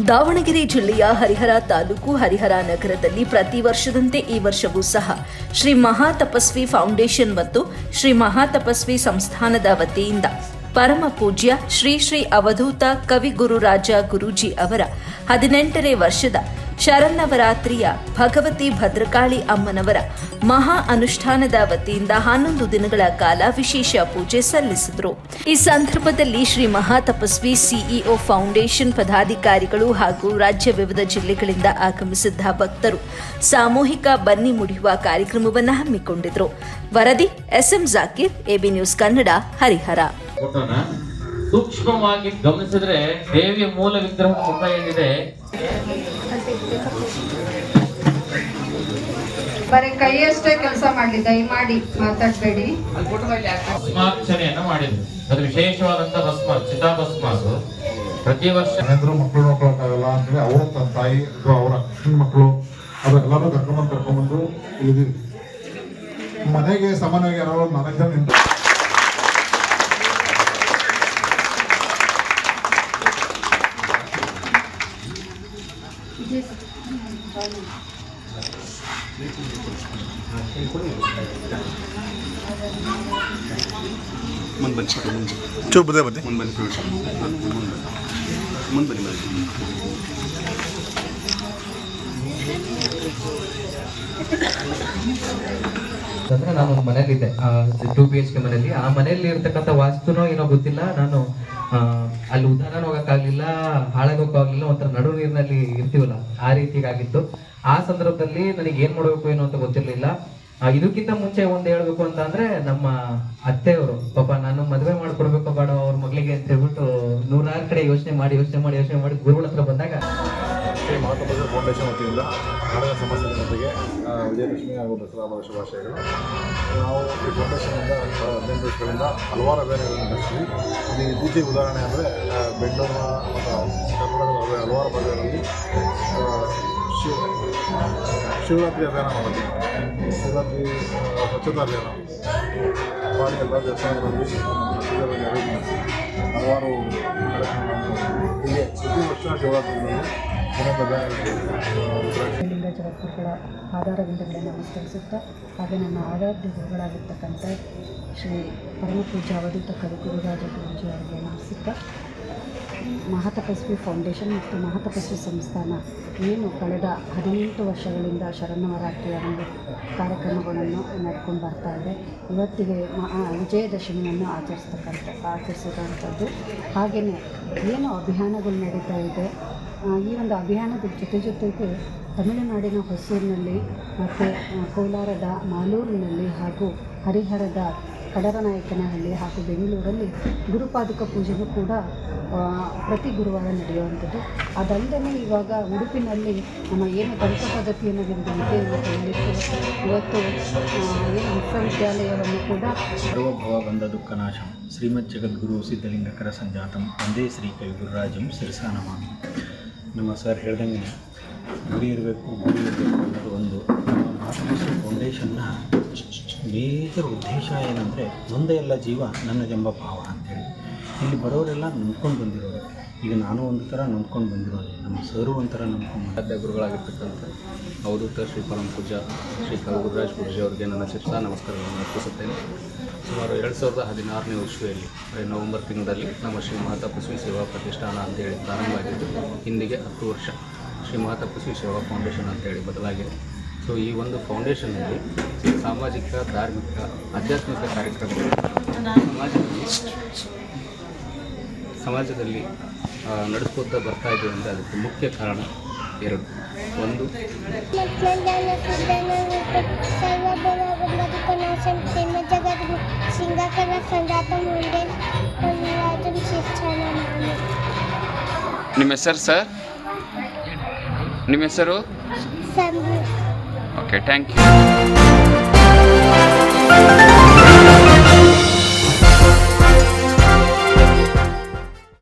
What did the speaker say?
ದಾವಣಗೆರೆ ಜಿಲ್ಲೆಯ ಹರಿಹರ ತಾಲೂಕು ಹರಿಹರ ನಗರದಲ್ಲಿ ಪ್ರತಿ ವರ್ಷದಂತೆ ಈ ವರ್ಷವೂ ಸಹ ಶ್ರೀ ಮಹಾತಪಸ್ವಿ ಫೌಂಡೇಶನ್ ಮತ್ತು ಶ್ರೀ ಮಹಾತಪಸ್ವಿ ಸಂಸ್ಥಾನದ ವತಿಯಿಂದ ಪರಮ ಪೂಜ್ಯ ಶ್ರೀ ಶ್ರೀ ಅವಧೂತ ಕವಿ ಗುರುರಾಜ ಗುರೂಜಿ ಅವರ 18ನೇ ವರ್ಷದ ಶರನ್ನವರಾತ್ರಿಯ ಭಗವತಿ ಭದ್ರಕಾಳಿ ಅಮ್ಮನವರ ಮಹಾ ಅನುಷ್ಠಾನದ ವತಿಯಿಂದ 11 ದಿನಗಳ ಕಾಲ ವಿಶೇಷ ಪೂಜೆ ಸಲ್ಲಿಸಿದರು. ಈ ಸಂದರ್ಭದಲ್ಲಿ ಶ್ರೀ ಮಹಾತಪಸ್ವಿ ಸಿಇಒ ಫೌಂಡೇಶನ್ ಪದಾಧಿಕಾರಿಗಳು ಹಾಗೂ ರಾಜ್ಯ ವಿವಿಧ ಜಿಲ್ಲೆಗಳಿಂದ ಆಗಮಿಸಿದ್ದ ಭಕ್ತರು ಸಾಮೂಹಿಕ ಬನ್ನಿ ಮುಡಿಯುವ ಕಾರ್ಯಕ್ರಮವನ್ನು ಹಮ್ಮಿಕೊಂಡಿದ್ದರು. ವರದಿ SM Zakir, AB news Kannada, Harihar. ಸೂಕ್ಷ್ಮವಾಗಿ ಗಮನಿಸಿದ್ರೆ ದೇವಿಯ ಮೂಲ ವಿಗ್ರಹ ಮುಖ ಏನಿದೆ, ಬರೀ ಕೈಯಷ್ಟೇ ಕೆಲಸ ಮಾಡಲಿ, ದಯಮಾಡಿ ಮಾತಾಡಬೇಡಿ. ಭಸ್ಮಾರ್ಚನೆಯನ್ನ ಮಾಡಿದ್ರು. ಅದು ವಿಶೇಷವಾದಂತ ಭಸ್ಮ, ಚಿತಾಭಸ್ಮ. ಅದು ಪ್ರತಿ ವರ್ಷ ಮಕ್ಕಳು ನೋಡ್ಕೊಳಕ್ಕಾಗಲ್ಲ ಅಂತೇಳಿ ಅವರ ತಾಯಿ ಅಥವಾ ಅವರ ಮಕ್ಕಳು ಅದೆಲ್ಲರೂ ಕರ್ಕೊಂಡ್ಬಂದು ಇಳಿದಿರಿ. ಮನೆಗೆ ಸಾಮಾನ್ಯವಾಗಿ ಯಾರೋ 4 ಜನ ನಿಂತು ಚೂಪ್ ಬನ್ನಿ ಅಂದ್ರೆ ನಾನು ಒಂದು ಮನೇಲಿದ್ದೆ, 2 BHK ಮನೆಯಲ್ಲಿ. ಆ ಮನೆಯಲ್ಲಿ ಇರ್ತಕ್ಕಂಥ ವಾಸ್ತುನೋ ಏನೋ ಗೊತ್ತಿಲ್ಲ, ನಾನು ಅಲ್ಲಿ ಉದ್ದಾನ ಹೋಗಕ್ಕಾಗ್ಲಿಲ್ಲ, ಹಾಳಾಗೋಕ್ಕಾಗ್ಲಿಲ್ಲ, ಒಂಥರ ನಡು ನೀರಿನಲ್ಲಿ ಇರ್ತೀವಲ್ಲ ಆ ರೀತಿಗಾಗಿತ್ತು. ಆ ಸಂದರ್ಭದಲ್ಲಿ ನನಗೆ ಏನ್ ಮಾಡ್ಬೇಕು ಏನೋ ಅಂತ ಗೊತ್ತಿರ್ಲಿಲ್ಲ. ಇದಕ್ಕಿಂತ ಮುಂಚೆ ಒಂದು ಹೇಳ್ಬೇಕು ಅಂತ ಅಂದ್ರೆ, ನಮ್ಮ ಅತ್ತೆಯವರು ಪಾಪ ನಾನು ಮದುವೆ ಮಾಡ್ಕೊಡ್ಬೇಕು ಬೇಡ ಅವ್ರ ಮಗಳಿಗೆ ಅಂತ ಹೇಳ್ಬಿಟ್ಟು 100 ಕಡೆ ಯೋಚನೆ ಮಾಡಿ ಗುರುಗಳ ಹತ್ರ ಬಂದಾಗ ಶ್ರೀ ಮಹಾತಪಸ್ವಿ ಫೌಂಡೇಶನ್ ವತಿಯಿಂದ ನಾಡಕ ಸಮಸ್ಯೆ ಜೊತೆಗೆ ವಿಜಯಲಕ್ಷ್ಮಿ ಹಾಗೂ ದಸರಾ ಹಬ್ಬದ ಶುಭಾಶಯಗಳು. ನಾವು ಈ ಫೌಂಡೇಶನ್ನಿಂದ 18 ವರ್ಷಗಳಿಂದ ಹಲವಾರು ಅಭಿಯಾನಗಳನ್ನು ನಡೆಸ್ತೀವಿ. ಇದು ಇತ್ತೀಚೆಗೆ ಉದಾಹರಣೆ ಅಂದರೆ ಬೆಂಗಳೂರಿನ ಮತ್ತು ಕರ್ನಾಟಕದ ಹಲವಾರು ಭಾಗಗಳಲ್ಲಿ ಶಿವರಾತ್ರಿ ಅಭಿಯಾನ ಮಾಡ್ತೀವಿ. ಶಿವರಾತ್ರಿ ಸ್ವಚ್ಛತಾ ಅಭಿಯಾನ ಮಾಡಿ ಎಲ್ಲ ದೇವಸ್ಥಾನಗಳಲ್ಲಿ ಹಲವಾರು ಹೀಗೆ ಪ್ರತಿ ವರ್ಷ ಶಿವರಾತ್ರಿಗಳಲ್ಲಿ ಲಿಂಗ ಜಗದ್ಗುರುಗಳ ಆಧಾರವಿಂದಗಳನ್ನು ನಮಸ್ಕರಿಸುತ್ತಾ, ಹಾಗೆ ನನ್ನ ಆರಾಧ್ಯ ಗುರುಗಳಾಗಿರ್ತಕ್ಕಂಥ ಶ್ರೀ ಪರಮಪೂಜ್ಯ ಅವಧೂತ ಕವಿ ಗುರುರಾಜ ಗುರೂಜಿ ಅವರಿಗೆ ನಮಸ್ಕರಿಸುತ್ತಾ, ಮಹಾತಪಸ್ವಿ ಫೌಂಡೇಶನ್ ಮತ್ತು ಮಹಾತಪಸ್ವಿ ಸಂಸ್ಥಾನ ಏನು ಕಳೆದ 18 ವರ್ಷಗಳಿಂದ ಶರನ್ನವರಾತ್ರಿಯ ಒಂದು ಕಾರ್ಯಕ್ರಮಗಳನ್ನು ನಡ್ಕೊಂಡು ಬರ್ತಾ ಇದೆ. ಇವತ್ತಿಗೆ ವಿಜಯದಶಮಿಯನ್ನು ಆಚರಿಸಿದಂಥದ್ದು. ಹಾಗೆಯೇ ಏನು ಅಭಿಯಾನಗಳು ನಡೀತಾ ಇದೆ, ಈ ಒಂದು ಅಭಿಯಾನದ ಜೊತೆಗೆ ತಮಿಳುನಾಡಿನ ಹೊಸೂರಿನಲ್ಲಿ ಮತ್ತು ಕೋಲಾರದ ಮಾಲೂರಿನಲ್ಲಿ ಹಾಗೂ ಹರಿಹರದ ಕಡರನಾಯಕನಹಳ್ಳಿ ಹಾಗೂ ಬೆಂಗಳೂರಲ್ಲಿ ಗುರುಪಾದುಕ ಪೂಜೆಯೂ ಕೂಡ ಪ್ರತಿ ಗುರುವಾರ ನಡೆಯುವಂಥದ್ದು. ಅದಲ್ಲದೆ ಇವಾಗ ಉಡುಪಿನಲ್ಲಿ ನಮ್ಮ ಏನು ದಂತ ಪದ್ಧತಿ ಅನ್ನೋದಿರುವಂತೆ ಇವತ್ತು ಏನು ವಿಶ್ವವಿದ್ಯಾಲಯವನ್ನು ಕೂಡ ಸರ್ವಭವ ಬಂಧ ದುಃಖನಾಶಂ ಶ್ರೀಮದ್ ಜಗದ್ಗುರು ಸಿದ್ಧಲಿಂಗಕರ ಸಂಜಾತಂ ಒಂದೇ ಶ್ರೀ ಕವಿ ಗುರುರಾಜಂ ಶಿರಸಾ ನಮಾಮಿ. ನಮ್ಮ ಸರ್ ಹೇಳ್ದಂಗೆ ಗುರಿ ಇರಬೇಕು ಅನ್ನೋದು ಒಂದು. ನಮ್ಮ ಮಹಾತಪಸ್ವಿ ಫೌಂಡೇಶನ್ನ ಮೇಜರ್ ಉದ್ದೇಶ ಏನಂದರೆ, ಒಂದೇ ಎಲ್ಲ ಜೀವ ನನ್ನದೆಂಬ ಭಾವ ಅಂಥೇಳಿ ಇಲ್ಲಿ ಬರೋರೆಲ್ಲ ನಂಬ್ಕೊಂಡು ಬಂದಿರೋರು. ಈಗ ನಾನು ಒಂದು ಥರ ನಂಬ್ಕೊಂಡು ಬಂದಿರೋದು, ನಮ್ಮ ಸರು ಒಂಥರ ನಂಬ್ಕೊಂಡು ಆದ್ಯ ಗುರುಗಳಾಗಿರ್ತಕ್ಕಂಥ ಅವಧೂತ ಶ್ರೀ ಪರಮ ಪೂಜ್ಯ ಶ್ರೀ ಕವಿ ಗುರುರಾಜ ಗುರೂಜಿ ಅವರಿಗೆ ನನ್ನ ಶಿರಸಾ ನಮಸ್ಕಾರಗಳನ್ನು ಅರ್ಪಿಸುತ್ತೇನೆ. ಸುಮಾರು 2016ನೇ ಇಸ್ವಿಯಲ್ಲಿ ನವೆಂಬರ್ ತಿಂಗಳಲ್ಲಿ ನಮ್ಮ ಶ್ರೀ ಮಹಾತಪಸ್ವಿ ಸೇವಾ ಪ್ರತಿಷ್ಠಾನ ಅಂತೇಳಿ ಪ್ರಾರಂಭ ಆಗಿದ್ದು, ಇಂದಿಗೆ 10 ವರ್ಷ ಶ್ರೀ ಮಹಾತಪಸ್ವಿ ಸೇವಾ ಫೌಂಡೇಶನ್ ಅಂತೇಳಿ ಬದಲಾಗಿದೆ. ಸೊ ಈ ಒಂದು ಫೌಂಡೇಶನ್ನಲ್ಲಿ ಸಾಮಾಜಿಕ, ಧಾರ್ಮಿಕ, ಆಧ್ಯಾತ್ಮಿಕ ಕಾರ್ಯಕ್ರಮಗಳು ಸಮಾಜದಲ್ಲಿ ನಡೆಸ್ಕೊತಾ ಬರ್ತಾ ಇದ್ದೀವಿ ಅಂದರೆ ಅದಕ್ಕೆ ಮುಖ್ಯ ಕಾರಣ 2. ಒಂದು, ನಿಮ್ಮ ಹೆಸರು ಸರ್? ನಿಮ್ಮ ಹೆಸರು? Okay, thank you.